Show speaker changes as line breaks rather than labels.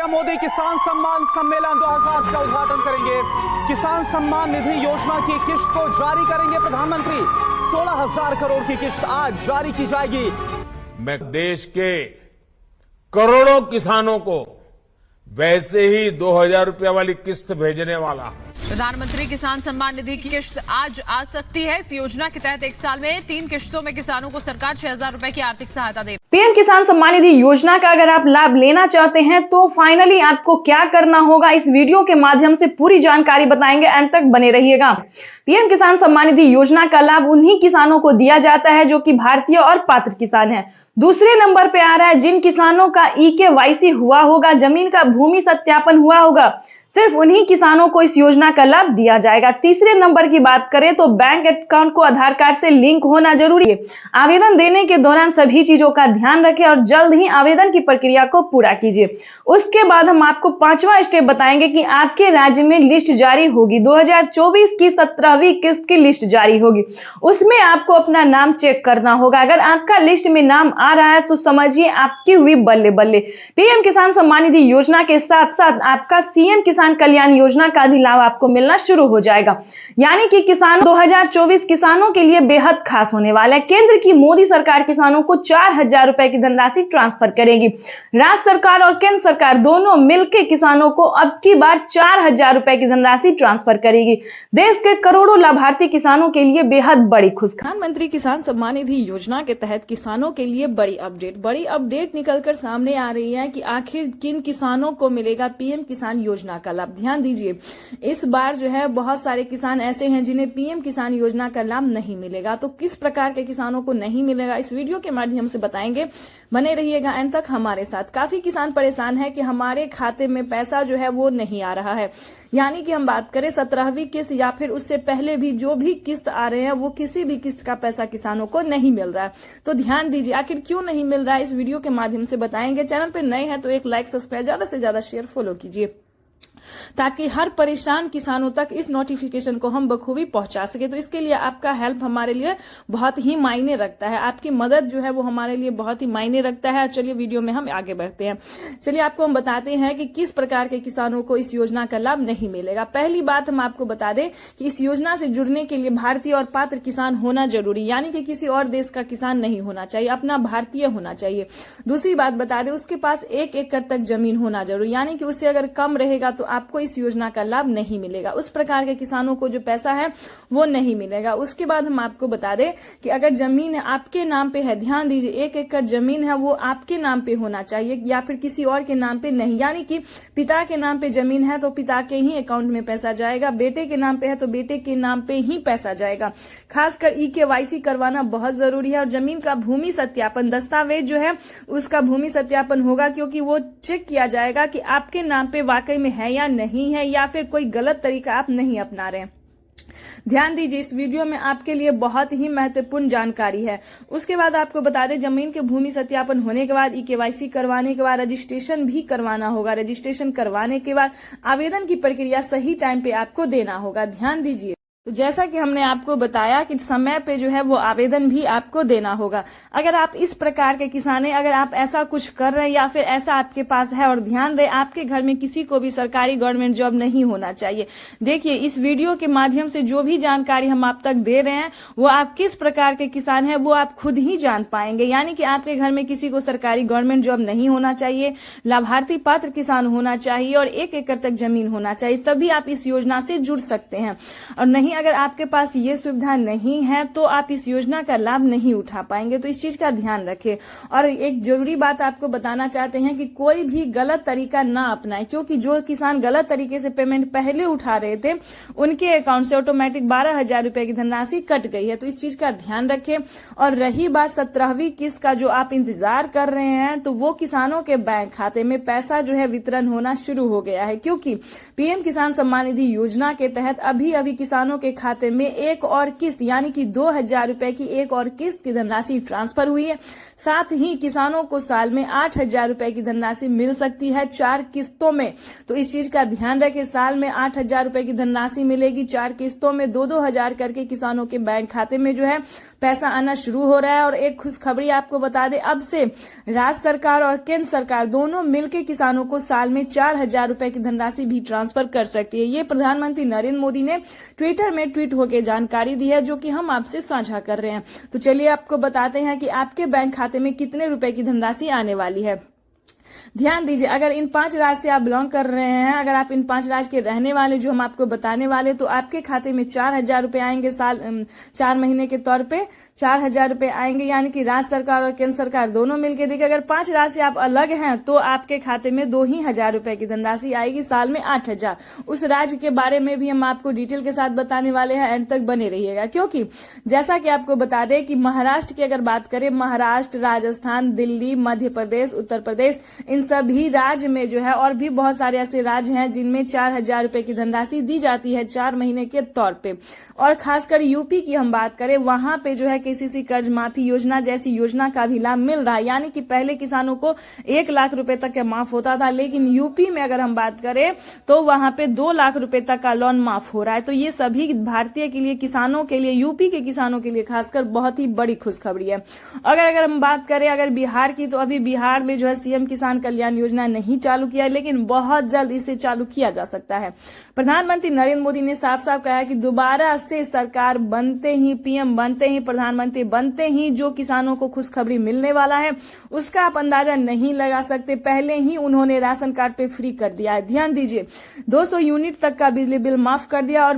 PM Modi किसान सम्मान सम्मेलन 2000 का उद्घाटन करेंगे। किसान सम्मान निधि योजना की किश्त को जारी करेंगे प्रधानमंत्री। 16,000 करोड़ की किश्त आज जारी की जाएगी।
मैं देश के करोड़ों किसानों को वैसे ही 2,000 रुपये वाली किस्त भेजने वाला।
प्रधानमंत्री किसान सम्मान निधि की किश्त आज आ सकती है। इस योजना के तहत एक साल में 3 किश्तों में किसानों को सरकार 6,000 रुपए की आर्थिक सहायता देगी।
पीएम किसान सम्मान निधि योजना का अगर आप लाभ लेना चाहते हैं तो फाइनली आपको क्या करना होगा, इस वीडियो के माध्यम से पूरी जानकारी बताएंगे। अंत तक बने रहिएगा। पीएम किसान सम्मान निधि योजना का लाभ उन्हीं किसानों को दिया जाता है जो कि भारतीय और पात्र किसान हैं। दूसरे नंबर पे आ रहा है जिन किसानों का EKYC हुआ होगा, जमीन का भूमि सत्यापन हुआ होगा, सिर्फ उन्हीं किसानों को इस योजना का लाभ दिया जाएगा। तीसरे नंबर की बात करें तो बैंक अकाउंट को आधार कार्ड से लिंक होना जरूरी है। आवेदन देने के दौरान सभी चीजों का ध्यान रखें और जल्द ही आवेदन की प्रक्रिया को पूरा कीजिए। उसके बाद हम आपको 5वां स्टेप बताएंगे कि आपके राज्य में लिस्ट जारी होगी। 2024 की 17वीं किस्त की लिस्ट जारी होगी। उसमें आपको अपना नाम चेक करना होगा। अगर आपका लिस्ट में नाम आ रहा है तो समझिए आपकी हुई बल्ले बल्ले। पीएम किसान सम्मान निधि योजना के साथ साथ आपका CM किसान कल्याण योजना का भी लाभ आपको मिलना शुरू हो जाएगा। यानी कि किसान 2024 किसानों के लिए बेहद खास होने वाला है। केंद्र की मोदी सरकार किसानों को 4,000 रुपए की धनराशि ट्रांसफर करेगी। राज्य सरकार और केंद्र सरकार दोनों मिलकर किसानों को अब की बार 4,000 रुपए की धनराशि ट्रांसफर करेगी। देश के करोड़ों लाभार्थी किसानों के लिए बेहद बड़ी खुशखबरी।
प्रधानमंत्री किसान सम्मान निधि योजना के तहत किसानों के लिए बड़ी अपडेट निकलकर सामने आ रही है कि आखिर किन किसानों को मिलेगा पीएम किसान योजना का लाभ। ध्यान दीजिए, इस बार जो है बहुत सारे किसान ऐसे हैं जिन्हें पीएम किसान योजना का लाभ नहीं मिलेगा। तो किस प्रकार के किसानों को नहीं मिलेगा, इस वीडियो के माध्यम से बताएंगे। बने रहिएगा अंत तक हमारे साथ। काफी किसान परेशान है कि हमारे खाते में पैसा जो है वो नहीं आ रहा है। यानी कि हम बात करें 17वीं किस्त या फिर उससे पहले भी जो भी किस्त आ रहे हैं वो किसी भी किस्त का पैसा किसानों को नहीं मिल रहा है। तो ध्यान दीजिए आखिर क्यों नहीं मिल रहा है, इस वीडियो के माध्यम से बताएंगे। चैनल पे नए हैं तो एक लाइक, सब्सक्राइब, ज्यादा से ज्यादा शेयर, फॉलो कीजिए ताकि हर परेशान किसानों तक इस नोटिफिकेशन को हम बखूबी पहुंचा सके। तो इसके लिए आपका हेल्प हमारे लिए बहुत ही मायने रखता है। आपकी मदद जो है वो हमारे लिए बहुत ही मायने रखता है। चलिए वीडियो में हम आगे बढ़ते हैं। चलिए आपको हम बताते हैं कि किस प्रकार के किसानों को इस योजना का लाभ नहीं मिलेगा। पहली बात हम आपको बता दें कि इस योजना से जुड़ने के लिए भारतीय और पात्र किसान होना जरूरी, यानी कि किसी और देश का किसान नहीं होना चाहिए, अपना भारतीय होना चाहिए। दूसरी बात बता दें उसके पास 1 एकड़ तक जमीन होना जरूरी, यानी कि उससे अगर कम रहेगा तो आपको इस योजना का लाभ नहीं मिलेगा। उस प्रकार के किसानों को जो पैसा है वो नहीं मिलेगा। उसके बाद हम आपको बता दें कि अगर जमीन आपके नाम पे है, ध्यान दीजिए 1 एकड़ जमीन है वो आपके नाम पे होना चाहिए या फिर किसी और के नाम पे नहीं। यानी कि पिता के नाम पे जमीन है तो पिता के ही अकाउंट में पैसा जाएगा, बेटे के नाम पे है तो बेटे के नाम पे ही पैसा जाएगा। खासकर EKYC करवाना बहुत जरूरी है। और जमीन का भूमि सत्यापन दस्तावेज जो है उसका भूमि सत्यापन होगा, क्योंकि वो चेक किया जाएगा कि आपके नाम पे वाकई में है या नहीं है, या फिर कोई गलत तरीका आप नहीं अपना रहे हैं। ध्यान दीजिए इस वीडियो में आपके लिए बहुत ही महत्वपूर्ण जानकारी है। उसके बाद आपको बता दें जमीन के भूमि सत्यापन होने के बाद EKYC करवाने के बाद रजिस्ट्रेशन भी करवाना होगा। रजिस्ट्रेशन करवाने के बाद आवेदन की प्रक्रिया सही टाइम पे आपको देना होगा। ध्यान दीजिए, तो जैसा कि हमने आपको बताया कि समय पे जो है वो आवेदन भी आपको देना होगा। अगर आप इस प्रकार के किसान हैं, अगर आप ऐसा कुछ कर रहे हैं या फिर ऐसा आपके पास है, और ध्यान रहे आपके घर में किसी को भी सरकारी गवर्नमेंट जॉब नहीं होना चाहिए। देखिए इस वीडियो के माध्यम से जो भी जानकारी हम आप तक दे रहे हैं वो आप किस प्रकार के किसान हैं वो आप खुद ही जान पाएंगे। यानी कि आपके घर में किसी को सरकारी गवर्नमेंट जॉब नहीं होना चाहिए, लाभार्थी पात्र किसान होना चाहिए और 1 एकड़ तक जमीन होना चाहिए, तभी आप इस योजना से जुड़ सकते हैं। और नहीं अगर आपके पास ये सुविधा नहीं है तो आप इस योजना का लाभ नहीं उठा पाएंगे। तो इस चीज का ध्यान रखें। और एक जरूरी बात आपको बताना चाहते हैं कि कोई भी गलत तरीका ना अपनाएं, क्योंकि जो किसान गलत तरीके से पेमेंट पहले उठा रहे थे उनके अकाउंट से ऑटोमेटिक 12,000 रुपए की धनराशि कट गई है। तो इस चीज का ध्यान रखें। और रही बात 17वीं किस्त का जो आप इंतजार कर रहे हैं, तो वो किसानों के बैंक खाते में पैसा जो है वितरण होना शुरू हो गया है, क्योंकि पीएम किसान सम्मान निधि योजना के तहत अभी किसानों के के खाते में एक और किस्त यानी कि 2,000 रुपए की एक और किस्त की धनराशि ट्रांसफर हुई है। साथ ही किसानों को साल में 8,000 रुपए की धनराशि मिल सकती है 4 किस्तों में। तो इस चीज का ध्यान रखें, साल में 8,000 रुपए की धनराशि मिलेगी 4 किस्तों में, 2-2 हजार करके किसानों के बैंक खाते में जो है पैसा आना शुरू हो रहा है। और एक खुशखबरी आपको बता दें, अब से राज्य सरकार और केंद्र सरकार दोनों मिलकर किसानों को साल में 4,000 रुपए की धनराशि भी ट्रांसफर कर सकती है। ये प्रधानमंत्री नरेंद्र मोदी ने ट्विटर में ट्वीट होकर जानकारी दी है, जो कि हम आपसे साझा कर रहे हैं। तो चलिए आपको बताते हैं कि आपके बैंक खाते में कितने रुपए की धनराशि आने वाली है। ध्यान दीजिए, अगर इन 5 राज्य से आप बिलोंग कर रहे हैं, अगर आप इन 5 राज्य के रहने वाले जो हम आपको बताने वाले, तो आपके खाते में 4,000 रुपए आएंगे साल 4 महीने के तौर पे 4,000 रुपए आएंगे, यानी कि राज्य सरकार और केंद्र सरकार दोनों मिलकर देंगे। अगर 5 राज्य से आप अलग हैं तो आपके खाते में 2,000 रुपए की धनराशि आएगी, साल में 8,000। उस राज्य के बारे में भी हम आपको डिटेल के साथ बताने वाले हैं, एंड तक बने रहिएगा। क्योंकि जैसा कि आपको बता दें कि महाराष्ट्र की अगर बात करें, महाराष्ट्र, राजस्थान, दिल्ली, मध्य प्रदेश, उत्तर प्रदेश, इन सभी राज्य में जो है और भी बहुत सारे ऐसे राज्य हैं जिनमें 4,000 रुपए की धनराशि दी जाती है 4 महीने के तौर पे। और खासकर यूपी की हम बात करें, वहां पे जो है केसीसी कर्ज माफी योजना जैसी योजना का भी लाभ मिल रहा है। यानी कि पहले किसानों को 1 लाख रुपए तक का माफ होता था, लेकिन यूपी में अगर हम बात करें तो वहां पे 2 लाख रुपए तक का लोन माफ हो रहा है। तो ये सभी भारतीय के लिए, किसानों के लिए, यूपी के किसानों के लिए खासकर बहुत ही बड़ी खुशखबरी है। अगर हम बात करें अगर बिहार की, तो अभी बिहार में जो है सीएम किसान कल्याण योजना नहीं चालू किया है, लेकिन बहुत जल्द इसे चालू किया जा सकता है। प्रधानमंत्री नरेंद्र मोदी ने साफ साफ कहा है कि दोबारा से सरकार बनते ही, पीएम बनते ही, प्रधानमंत्री बनते ही जो किसानों को खुशखबरी मिलने वाला है उसका आप अंदाजा नहीं लगा सकते। पहले ही उन्होंने राशन कार्ड पे फ्री कर दिया है। ध्यान दीजिए, 200 यूनिट तक का बिजली बिल माफ कर दिया और